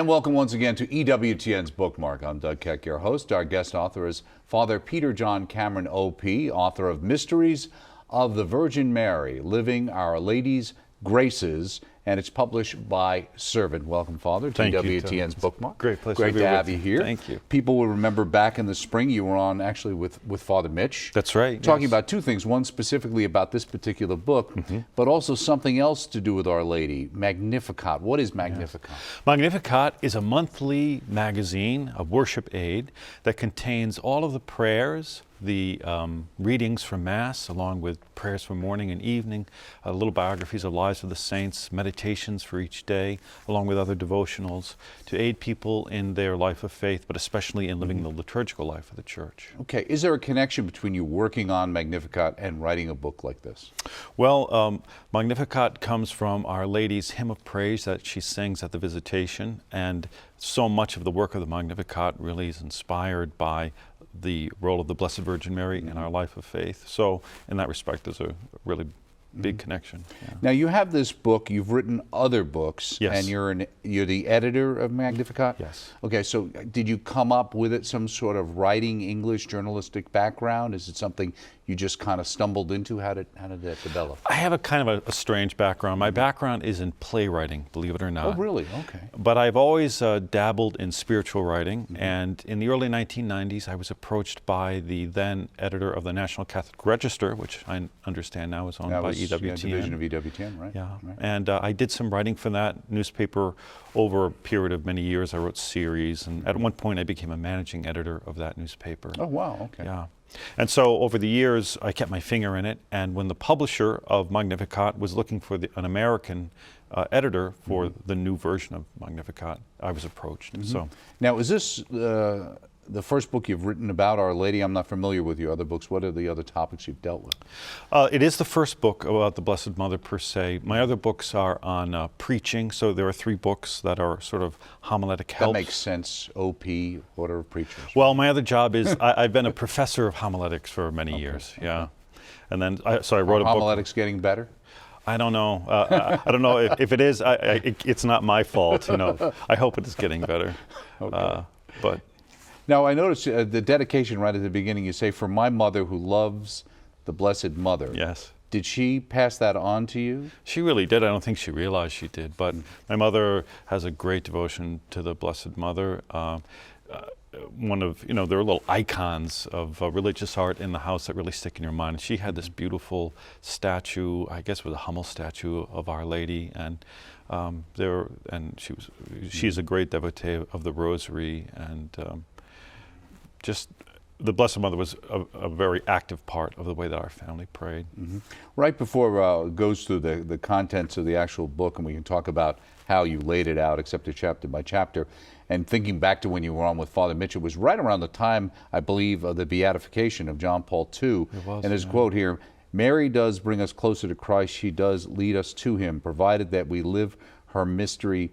And welcome once again to EWTN's Bookmark. I'm Doug Keck, your host. Our guest author is Father Peter John Cameron, O.P., author of Mysteries of the Virgin Mary, Living Our Lady's Graces, and it's published by Servant. Welcome, Father, to EWTN's Bookmark. Great pleasure. Great to have you here. Thank you. People will remember back in the spring you were on actually with Father Mitch. That's right. Talking about two things. One specifically about this particular book, but also something else to do with Our Lady, Magnificat. What is Magnificat? Yes. Magnificat is a monthly magazine, a worship aid, that contains all of the prayers, the readings from Mass, along with prayers for morning and evening, little biographies of lives of the saints, meditations for each day, along with other devotionals, to aid people in their life of faith, but especially in living the liturgical life of the Church. Okay, is there a connection between you working on Magnificat and writing a book like this? Well, Magnificat comes from Our Lady's hymn of praise that she sings at the Visitation, and so much of the work of the Magnificat really is inspired by the role of the Blessed Virgin Mary in our life of faith. So in that respect, there's a really big connection. Yeah. Now you have this book, you've written other books, Yes. and you're the editor of Magnificat? Yes. Okay, so did you come up with it some sort of writing English journalistic background? Is it something you just kind of stumbled into? How did that develop? I have a kind of a strange background. My background is in playwriting, believe it or not. Oh, really? Okay. But I've always dabbled in spiritual writing, and in the early 1990s, I was approached by the then editor of the National Catholic Register, which I understand now is owned by EWTN. Division of EWTN, right? Yeah, right. and I did some writing for that newspaper over a period of many years. I wrote series, and at one point I became a managing editor of that newspaper. Oh, wow, okay. Yeah. And so over the years, I kept my finger in it, and when the publisher of Magnificat was looking for an American editor for the new version of Magnificat, I was approached. So Now, is this the first book you've written about Our Lady? I'm not familiar with your other books. What are the other topics you've dealt with? It is the first book about the Blessed Mother per se. My other books are on preaching, so there are 3 books that are sort of homiletic helps. That makes sense. OP, Order of Preachers. Well, my other job is I've been a professor of homiletics for many years. Yeah, and then so I wrote a book. Homiletics getting better? I don't know. I don't know if it is. It's not my fault. You know. I hope it is getting better. Okay. But. Now, I noticed the dedication right at the beginning, you say, "For my mother who loves the Blessed Mother." Yes. Did she pass that on to you? She really did. I don't think she realized she did. But my mother has a great devotion to the Blessed Mother. One of, there are little icons of religious art in the house that really stick in your mind. She had this beautiful statue, I guess it was a Hummel statue of Our Lady, and she's a great devotee of the Rosary, and just the Blessed Mother was a very active part of the way that our family prayed. Right before it goes through the contents of the actual book, and we can talk about how you laid it out, except chapter by chapter, and thinking back to when you were on with Father Mitch, it was right around the time, I believe, of the beatification of John Paul II. It was, and his quote here, "Mary does bring us closer to Christ. She does lead us to him, provided that we live her mystery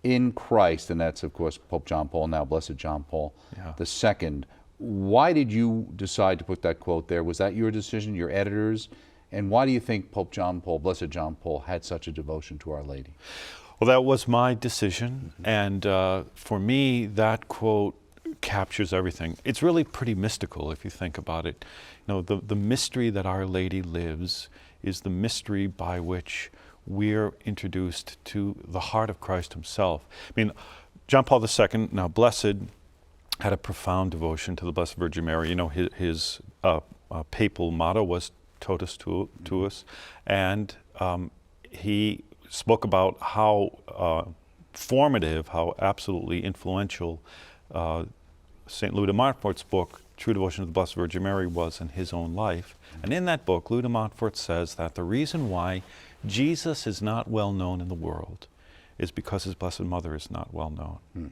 in Christ." And that's, of course, Pope John Paul, now Blessed John Paul II. Why did you decide to put that quote there? Was that your decision, your editors? And why do you think Pope John Paul, Blessed John Paul, had such a devotion to Our Lady? Well, that was my decision, and for me, that quote captures everything. It's really pretty mystical if you think about it. The mystery that Our Lady lives is the mystery by which we're introduced to the heart of Christ himself. I mean, John Paul II, now blessed, had a profound devotion to the Blessed Virgin Mary. His papal motto was Totus Tuus, and he spoke about how formative, how absolutely influential St. Louis de Montfort's book, True Devotion to the Blessed Virgin Mary, was in his own life. And in that book, Louis de Montfort says that the reason why Jesus is not well known in the world is because his Blessed Mother is not well known.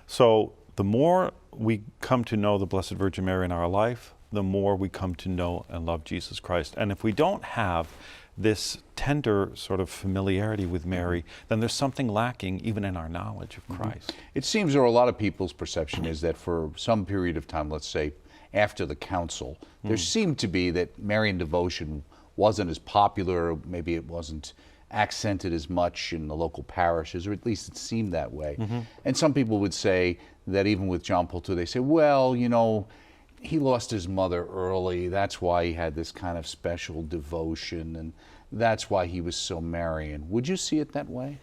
So the more we come to know the Blessed Virgin Mary in our life, the more we come to know and love Jesus Christ. And if we don't have this tender sort of familiarity with Mary, then there's something lacking even in our knowledge of Christ. It seems, or a lot of people's perception is that for some period of time, let's say after the council, there seemed to be that Marian devotion wasn't as popular, maybe it wasn't accented as much in the local parishes, or at least it seemed that way. And some people would say that even with John Paul II, they say, well, you know, he lost his mother early. That's why he had this kind of special devotion, and that's why he was so Marian. Would you see it that way?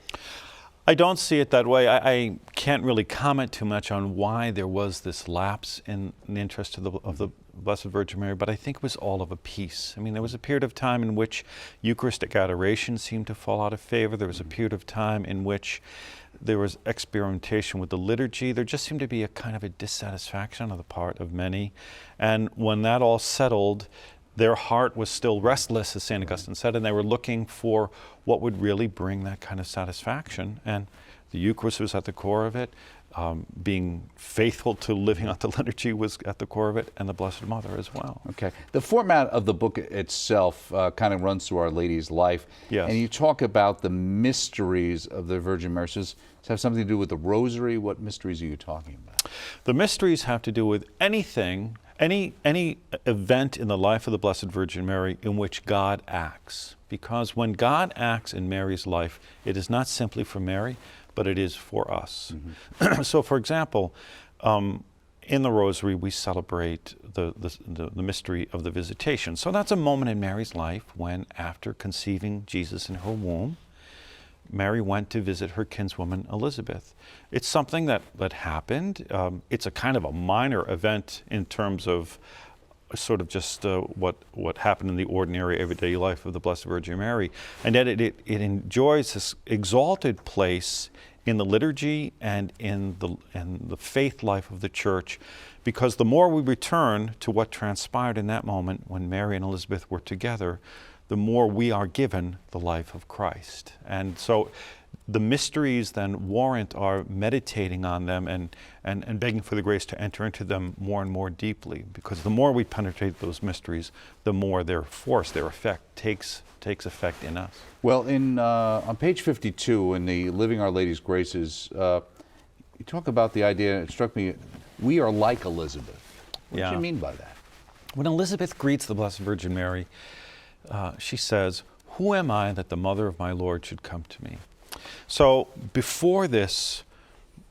I don't see it that way. I can't really comment too much on why there was this lapse in the interest of the Blessed Virgin Mary, but I think it was all of a piece. I mean, there was a period of time in which Eucharistic adoration seemed to fall out of favor. There was a period of time in which there was experimentation with the liturgy. There just seemed to be a kind of a dissatisfaction on the part of many. And when that all settled, their heart was still restless, as St. Augustine said, and they were looking for what would really bring that kind of satisfaction. And the Eucharist was at the core of it. Being faithful to living out the liturgy was at the core of it, and the Blessed Mother as well. Okay. The format of the book itself kind of runs through Our Lady's life. Yes. And you talk about the mysteries of the Virgin Mary. Does it have something to do with the Rosary? What mysteries are you talking about? The mysteries have to do with anything, any event in the life of the Blessed Virgin Mary in which God acts. Because when God acts in Mary's life, it is not simply for Mary, but it is for us. So, for example, in the Rosary, we celebrate the mystery of the Visitation. So that's a moment in Mary's life when, after conceiving Jesus in her womb, Mary went to visit her kinswoman Elizabeth. It's something that happened. It's a kind of a minor event in terms of sort of just what happened in the ordinary everyday life of the Blessed Virgin Mary. And yet it enjoys this exalted place in the liturgy and in the faith life of the Church, because the more we return to what transpired in that moment when Mary and Elizabeth were together, the more we are given the life of Christ. And so the mysteries then warrant our meditating on them and begging for the grace to enter into them more and more deeply, because the more we penetrate those mysteries, the more their force, their effect takes effect in us. Well, on page 52 in the Living Our Lady's Graces, you talk about the idea, it struck me, we are like Elizabeth. What do you mean by that? When Elizabeth greets the Blessed Virgin Mary, she says, "Who am I that the mother of my Lord should come to me?" So before this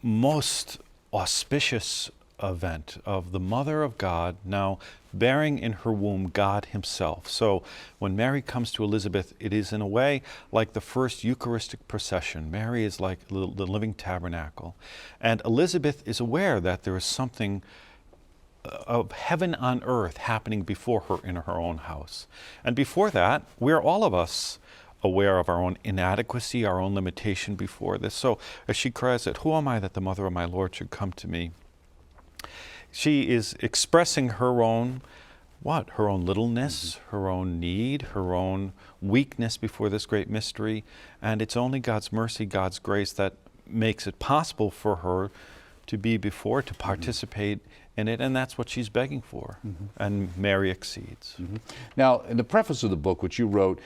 most auspicious event of the Mother of God now bearing in her womb God himself. So when Mary comes to Elizabeth, it is in a way like the first Eucharistic procession. Mary is like the living tabernacle. And Elizabeth is aware that there is something of heaven on earth happening before her in her own house. And before that, we're all of us aware of our own inadequacy, our own limitation before this. So as she cries out, "Who am I that the mother of my Lord should come to me?" She is expressing her own, her own littleness, her own need, her own weakness before this great mystery. And it's only God's mercy, God's grace that makes it possible for her to be before, to participate in it, and that's what she's begging for. And Mary exceeds. Now, in the preface of the book, which you wrote,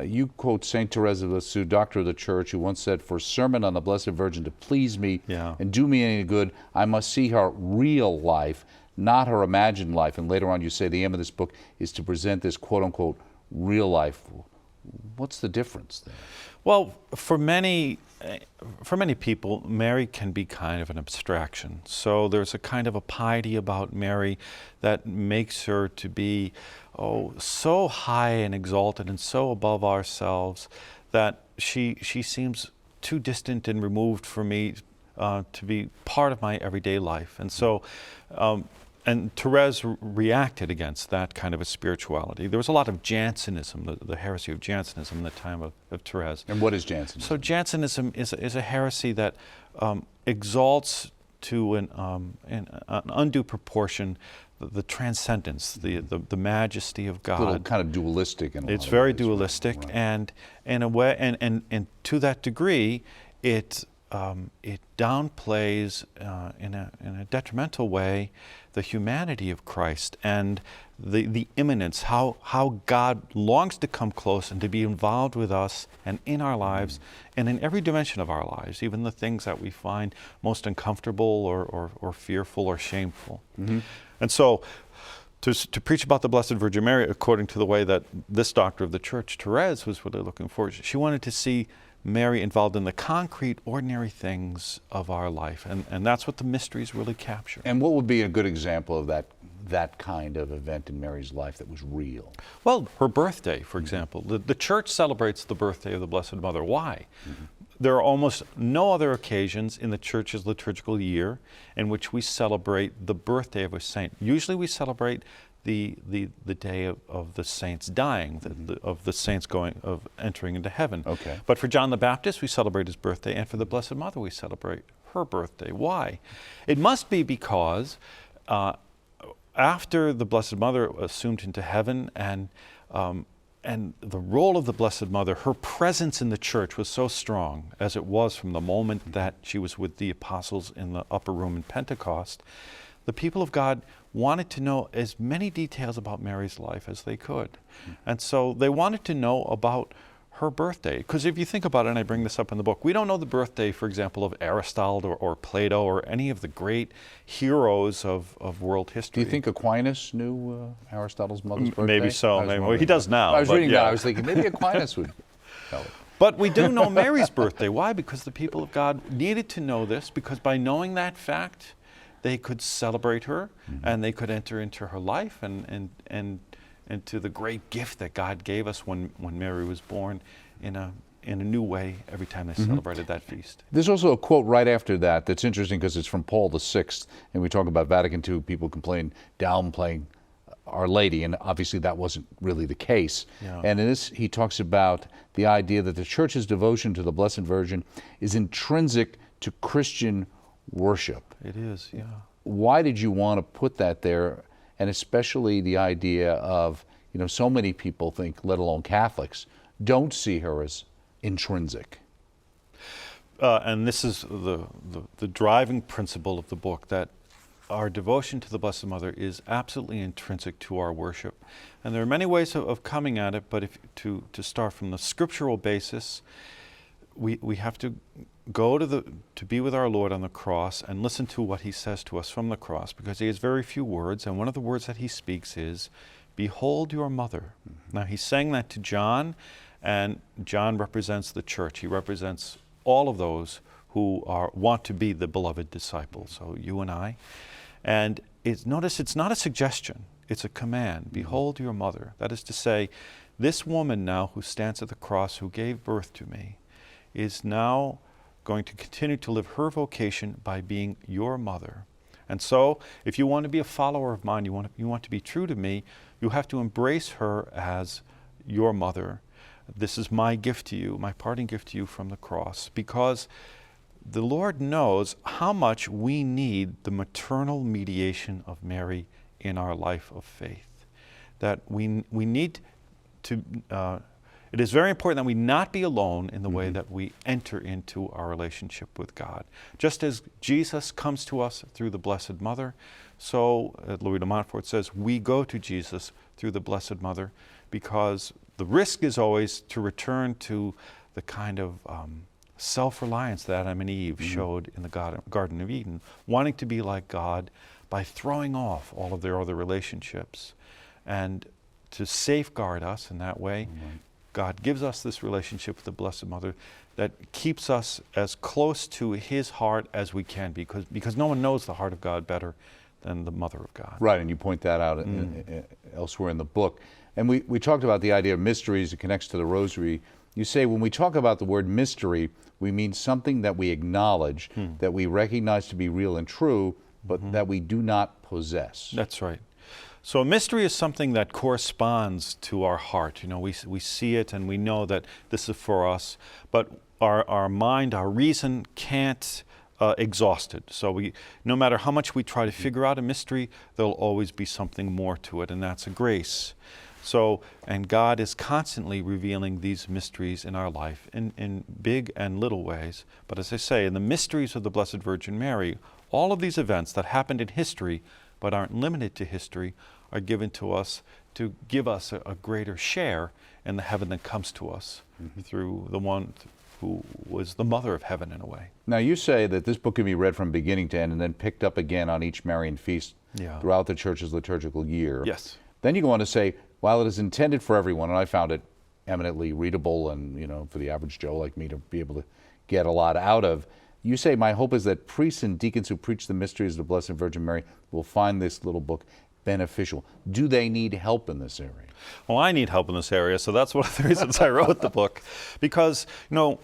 you quote St. Therese of Lisieux, Doctor of the Church, who once said, "For a sermon on the Blessed Virgin to please me and do me any good, I must see her real life, not her imagined life." And later on you say the aim of this book is to present this quote-unquote real life. What's the difference there? Well, for many people, Mary can be kind of an abstraction. So there's a kind of a piety about Mary that makes her to be, so high and exalted and so above ourselves that she seems too distant and removed for me to be part of my everyday life. And so, and Therese reacted against that kind of a spirituality. There was a lot of Jansenism, the heresy of Jansenism in the time of Therese. And what is Jansenism? So Jansenism is a heresy that exalts to an undue proportion the transcendence, the majesty of God. A little kind of dualistic in a lot It's of very ways, dualistic, right? and in a way, and to that degree, it downplays in a detrimental way the humanity of Christ and the immanence, how God longs to come close and to be involved with us and in our lives and in every dimension of our lives, even the things that we find most uncomfortable or fearful or shameful. And so to preach about the Blessed Virgin Mary according to the way that this doctor of the church, Therese, was really looking for. She wanted to see Mary involved in the concrete, ordinary things of our life. And that's what the mysteries really capture. And what would be a good example of that kind of event in Mary's life that was real? Well, her birthday, for example. The church celebrates the birthday of the Blessed Mother. Why? There are almost no other occasions in the church's liturgical year in which we celebrate the birthday of a saint. Usually we celebrate the day of the saints dying, of the saints entering into heaven. Okay. But for John the Baptist, we celebrate his birthday, and for the Blessed Mother, we celebrate her birthday. Why? It must be because after the Blessed Mother assumed into heaven, and the role of the Blessed Mother, her presence in the church was so strong, as it was from the moment that she was with the apostles in the upper room in Pentecost. The people of God wanted to know as many details about Mary's life as they could. And so they wanted to know about her birthday. Because if you think about it, and I bring this up in the book, we don't know the birthday, for example, of Aristotle or Plato or any of the great heroes of world history. Do you think Aquinas knew Aristotle's mother's birthday? Maybe so. Well, he does now. I was reading that. I was thinking maybe Aquinas would tell it. But we do know Mary's birthday. Why? Because the people of God needed to know this, because by knowing that fact, they could celebrate her, and they could enter into her life and to the great gift that God gave us when Mary was born in a new way every time they celebrated that feast. There's also a quote right after that that's interesting because it's from Paul VI, and we talk about Vatican II, people downplaying Our Lady, and obviously that wasn't really the case. Yeah. And in this, he talks about the idea that the Church's devotion to the Blessed Virgin is intrinsic to Christian worship. It is, yeah. Why did you want to put that there? And especially the idea of, so many people think, let alone Catholics, don't see her as intrinsic. And this is the driving principle of the book, that our devotion to the Blessed Mother is absolutely intrinsic to our worship. And there are many ways of coming at it, but to start from the scriptural basis, we have to go to be with our Lord on the cross and listen to what he says to us from the cross, because he has very few words, and one of the words that he speaks is, "Behold your mother." Now he's saying that to John, and John represents the church. He represents all of those who want to be the beloved disciples, so you and I. And notice it's not a suggestion, it's a command. Behold your mother. That is to say, this woman now who stands at the cross, who gave birth to me, is now going to continue to live her vocation by being your mother. And so, if you want to be a follower of mine, you want to be true to me, you have to embrace her as your mother. This is my gift to you, my parting gift to you from the cross, because the Lord knows how much we need the maternal mediation of Mary in our life of faith. That we need to it is very important that we not be alone in the way that we enter into our relationship with God. Just as Jesus comes to us through the Blessed Mother, so Louis de Montfort says, we go to Jesus through the Blessed Mother, because the risk is always to return to the kind of self-reliance that Adam and Eve showed in the Garden of Eden, wanting to be like God by throwing off all of their other relationships. And to safeguard us in that way, God gives us this relationship with the Blessed Mother that keeps us as close to his heart as we can, because no one knows the heart of God better than the Mother of God. Right, and you point that out elsewhere in the book. And we talked about the idea of mysteries. It connects to the Rosary. You say when we talk about the word mystery, we mean something that we acknowledge, that we recognize to be real and true, but that we do not possess. That's right. So a mystery is something that corresponds to our heart. We see it and we know that this is for us, but our mind, our reason can't exhaust it. So no matter how much we try to figure out a mystery, there'll always be something more to it, and that's a grace. So, and God is constantly revealing these mysteries in our life in big and little ways. But as I say, in the mysteries of the Blessed Virgin Mary, all of these events that happened in history but aren't limited to history are given to us to give us a greater share in the heaven that comes to us through the one who was the mother of heaven in a way. Now you say that this book can be read from beginning to end and then picked up again on each Marian feast Yeah. throughout the church's liturgical year. Yes. Then you go on to say, while it is intended for everyone, and I found it eminently readable and, for the average Joe like me to be able to get a lot out of, you say, my hope is that priests and deacons who preach the mysteries of the Blessed Virgin Mary will find this little book beneficial. Do they need help in this area? Well, I need help in this area, so that's one of the reasons I wrote the book. Because, some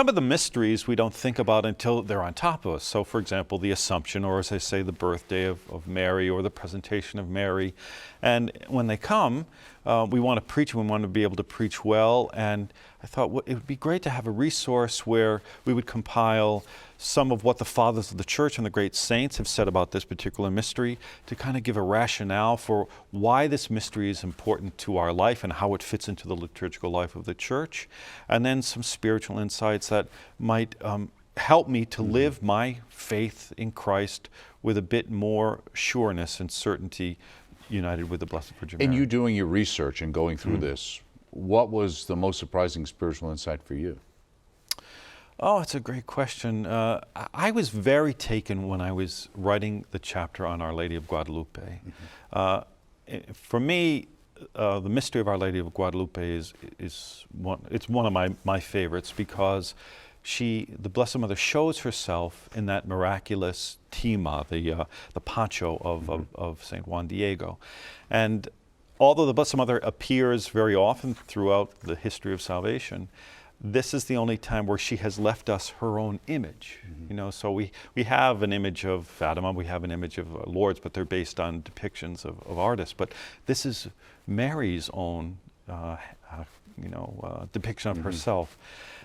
of the mysteries we don't think about until they're on top of us. So, for example, the Assumption, or as I say, the birthday of Mary, or the presentation of Mary. And when they come, we want to preach, and we want to be able to preach well. And I thought it would be great to have a resource where we would compile some of what the fathers of the church and the great saints have said about this particular mystery, to kind of give a rationale for why this mystery is important to our life and how it fits into the liturgical life of the church, and then some spiritual insights that might help me to live my faith in Christ with a bit more sureness and certainty, united with the Blessed Virgin Mary. In you doing your research and going through this, what was the most surprising spiritual insight for you? Oh, it's a great question. I was very taken when I was writing the chapter on Our Lady of Guadalupe. For me, the mystery of Our Lady of Guadalupe is one of my favorites, because the Blessed Mother shows herself in that miraculous tima, the poncho of St. Juan Diego. And although the Blessed Mother appears very often throughout the history of salvation, this is the only time where she has left us her own image. So we have an image of Fatima, we have an image of Lourdes, but they're based on depictions of artists. But this is Mary's own, depiction of herself.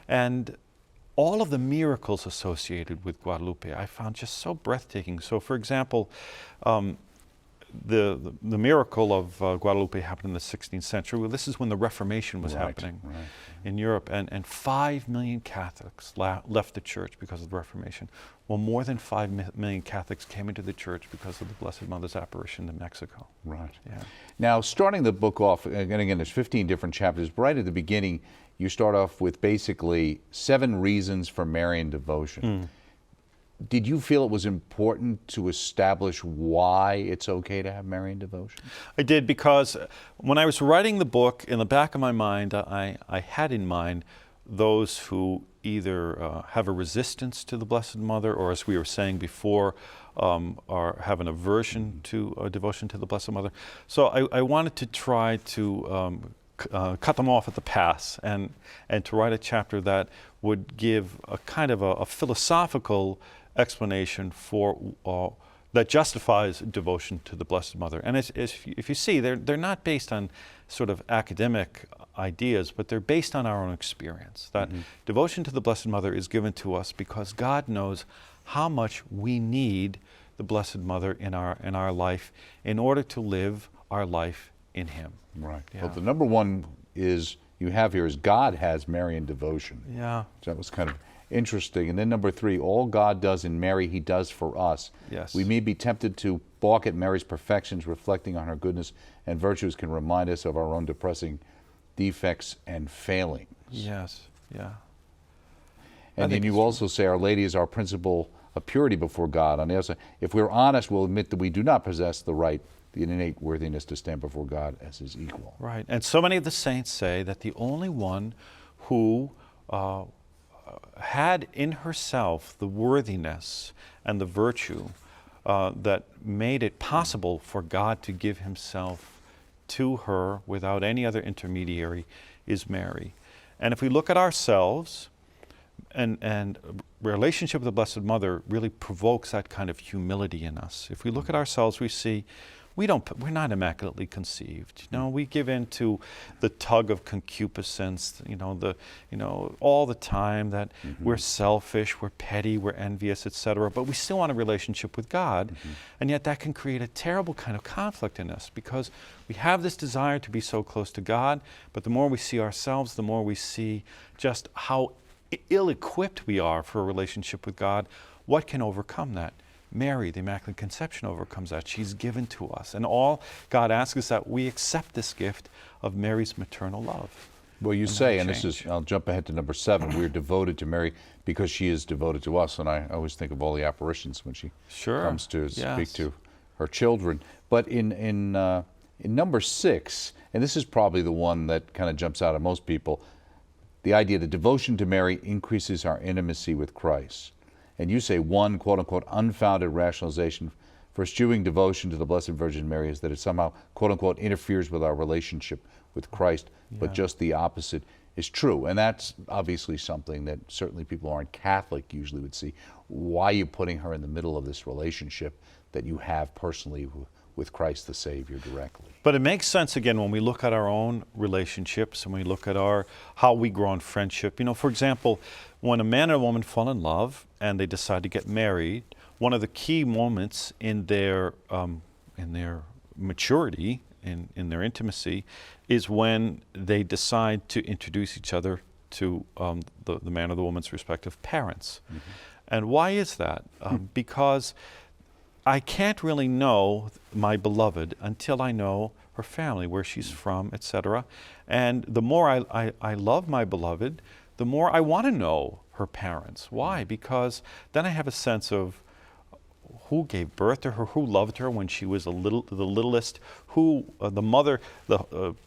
And all of the miracles associated with Guadalupe I found just so breathtaking. So, for example, the miracle of Guadalupe happened in the 16th century. Well, this is when the Reformation was happening in Europe, and 5 million Catholics left the church because of the Reformation. Well, more than 5 million Catholics came into the church because of the Blessed Mother's apparition in Mexico. Right. Yeah. Now, starting the book off, again, there's 15 different chapters. Right at the beginning, you start off with basically 7 reasons for Marian devotion. Did you feel it was important to establish why it's okay to have Marian devotion? I did, because when I was writing the book, in the back of my mind, I had in mind those who either have a resistance to the Blessed Mother, or, as we were saying before, have an aversion to devotion to the Blessed Mother. So I wanted to try to cut them off at the pass, and to write a chapter that would give a kind of a philosophical explanation for that justifies devotion to the Blessed Mother. And if you see, they're not based on sort of academic ideas, but they're based on our own experience. That devotion to the Blessed Mother is given to us because God knows how much we need the Blessed Mother in our life in order to live our life in Him. Right. Yeah. Well, the number one is God has Marian devotion. Yeah. So that was kind of interesting. And then number 3, all God does in Mary, He does for us. Yes. We may be tempted to balk at Mary's perfections. Reflecting on her goodness and virtues can remind us of our own depressing defects and failings. Yes. Yeah. And then you also say Our Lady is our principle of purity before God. On the other side, if we're honest, we'll admit that we do not possess the innate worthiness to stand before God as His equal. Right. And so many of the saints say that the only one who had in herself the worthiness and the virtue that made it possible for God to give Himself to her without any other intermediary is Mary. And if we look at ourselves, and relationship with the Blessed Mother really provokes that kind of humility in us. If we look at ourselves, we see we're not immaculately conceived. We give in to the tug of concupiscence, all the time, that we're selfish, we're petty, we're envious, etc. But we still want a relationship with God. And yet that can create a terrible kind of conflict in us, because we have this desire to be so close to God, but the more we see ourselves, the more we see just how ill-equipped we are for a relationship with God. What can overcome that? Mary, the Immaculate Conception, overcomes that. She's given to us. And all God asks is that we accept this gift of Mary's maternal love. Well, you say, and this is, I'll jump ahead to number 7, we're devoted to Mary because she is devoted to us. And I always think of all the apparitions when she comes to speak to her children. But in number 6, and this is probably the one that kind of jumps out at most people, the idea that devotion to Mary increases our intimacy with Christ. And you say one, quote unquote, unfounded rationalization for eschewing devotion to the Blessed Virgin Mary is that it somehow, quote unquote, interferes with our relationship with Christ, but just the opposite is true. And that's obviously something that certainly people who aren't Catholic usually would see. Why are you putting her in the middle of this relationship that you have personally with Christ the Savior directly? But it makes sense, again, when we look at our own relationships and we look at how we grow in friendship. You know, for example, when a man and a woman fall in love and they decide to get married, one of the key moments in their maturity, in their intimacy, is when they decide to introduce each other to the man or the woman's respective parents. Mm-hmm. And why is that? Because I can't really know my beloved until I know her family, where she's from, etc. And the more I love my beloved, the more I want to know her parents. Why? Because then I have a sense of who gave birth to her, who loved her when she was the littlest, who the mother,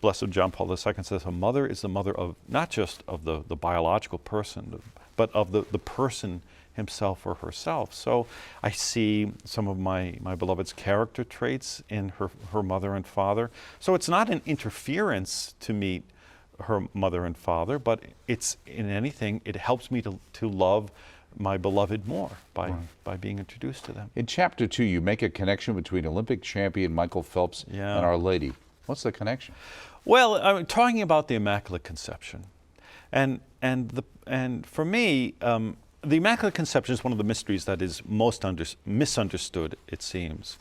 Blessed John Paul II says, a mother is the mother of not just of the biological person, but of the person himself or herself. So I see some of my beloved's character traits in her mother and father. So it's not an interference to meet her mother and father, but it's, in anything, it helps me to love my beloved more by being introduced to them. In chapter 2, you make a connection between Olympic champion Michael Phelps and Our Lady. What's the connection? Well, I'm talking about the Immaculate Conception, and for me, the Immaculate Conception is one of the mysteries that is most misunderstood, it seems.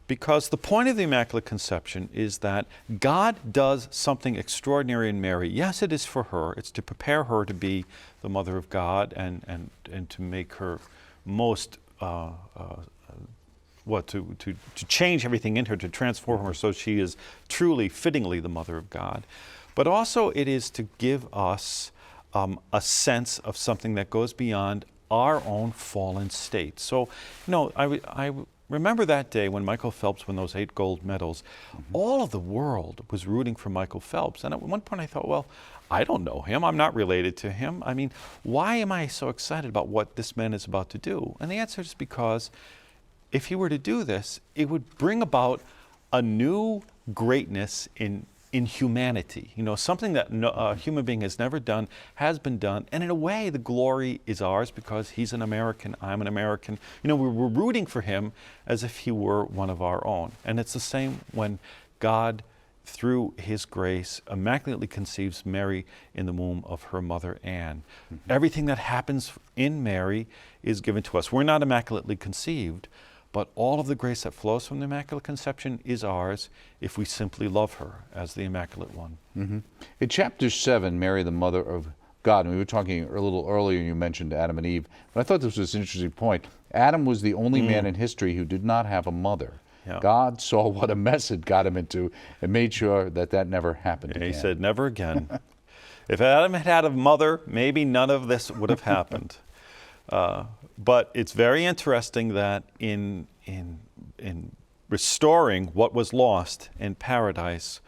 Because the point of the Immaculate Conception is that God does something extraordinary in Mary. Yes, it is for her. It's to prepare her to be the Mother of God and to make her most, to change everything in her, to transform her so she is truly, fittingly the Mother of God. But also it is to give us a sense of something that goes beyond our own fallen state. So, you know, I remember that day when Michael Phelps won those 8 gold medals. All of the world was rooting for Michael Phelps. And at one point I thought, well, I don't know him. I'm not related to him. I mean, why am I so excited about what this man is about to do? And the answer is because if he were to do this, it would bring about a new greatness in humanity. You know, something that a human being has never done, has been done, and in a way the glory is ours because he's an American, I'm an American. You know, we're rooting for him as if he were one of our own. And it's the same when God, through his grace, immaculately conceives Mary in the womb of her mother Anne. Mm-hmm. Everything that happens in Mary is given to us. We're not immaculately conceived, but all of the grace that flows from the Immaculate Conception is ours if we simply love her as the Immaculate One. Mm-hmm. In chapter 7, Mary, the Mother of God, and we were talking a little earlier, you mentioned Adam and Eve, but I thought this was an interesting point. Adam was the only man in history who did not have a mother. Yeah. God saw what a mess it got him into and made sure that never happened again. He said, never again. If Adam had had a mother, maybe none of this would have happened. But it's very interesting that in restoring what was lost in paradise,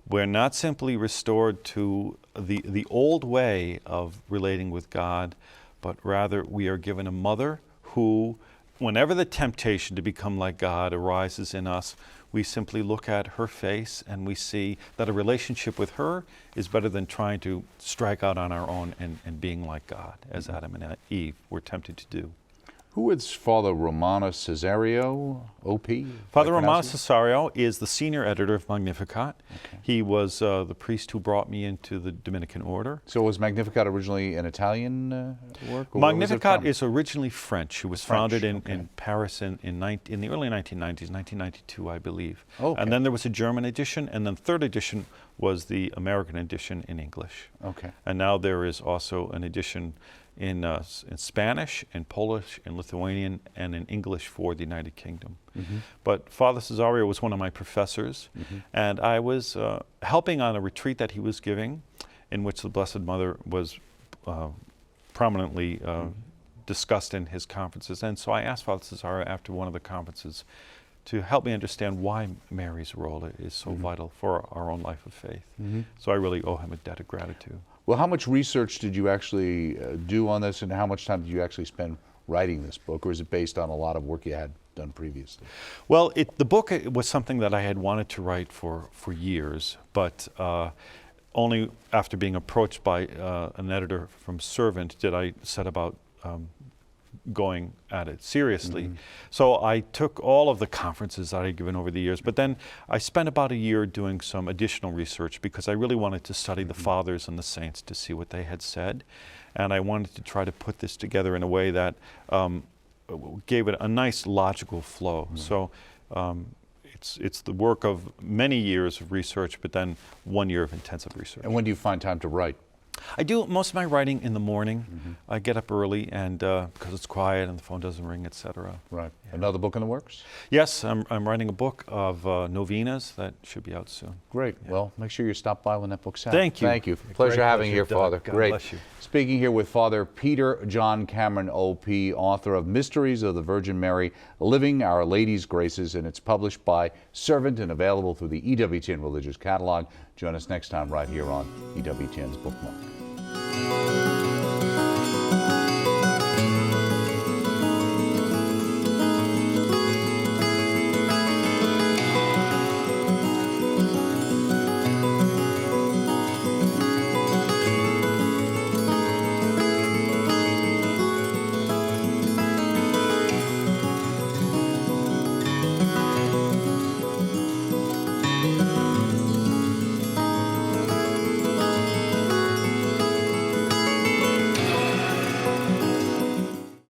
we're not simply restored to the old way of relating with God, but rather we are given a mother who, whenever the temptation to become like God arises in us, we simply look at her face and we see that a relationship with her is better than trying to strike out on our own and being like God, as Adam and Eve were tempted to do. Who is Father Romano Cesario, O.P.? Father Romano Cesario is the senior editor of Magnificat. Okay. He was the priest who brought me into the Dominican order. So was Magnificat originally an Italian work? Magnificat is originally French. It was founded in Paris in the early 1990s, 1992, I believe. Okay. And then there was a German edition, and then the third edition was the American edition in English. Okay. And now there is also an edition in Spanish, in Polish, in Lithuanian, and in English for the United Kingdom. Mm-hmm. But Father Cesario was one of my professors, and I was helping on a retreat that he was giving in which the Blessed Mother was prominently discussed in his conferences. And so I asked Father Cesare after one of the conferences to help me understand why Mary's role is so vital for our own life of faith. So I really owe him a debt of gratitude. Well, how much research did you actually do on this, and how much time did you actually spend writing this book, or is it based on a lot of work you had done previously? Well, the book was something that I had wanted to write for years, but only after being approached by an editor from Servant did I set about going at it seriously. So I took all of the conferences that I had given over the years, but then I spent about a year doing some additional research because I really wanted to study the fathers and the saints to see what they had said. And I wanted to try to put this together in a way that gave it a nice logical flow. So it's the work of many years of research, but then 1 year of intensive research. And when do you find time to write? I do most of my writing in the morning. I get up early, and because it's quiet and the phone doesn't ring, etc. Right. Yeah. Another book in the works? Yes, I'm writing a book of novenas that should be out soon. Great. Yeah. Well, make sure you stop by when that book's out. Thank you. Thank you. Pleasure having you here, Father. God Great. Bless you. Speaking here with Father Peter John Cameron, O.P., author of Mysteries of the Virgin Mary, Living Our Lady's Graces, and it's published by Servant and available through the EWTN Religious Catalog. Join us next time right here on EWTN's Bookmark.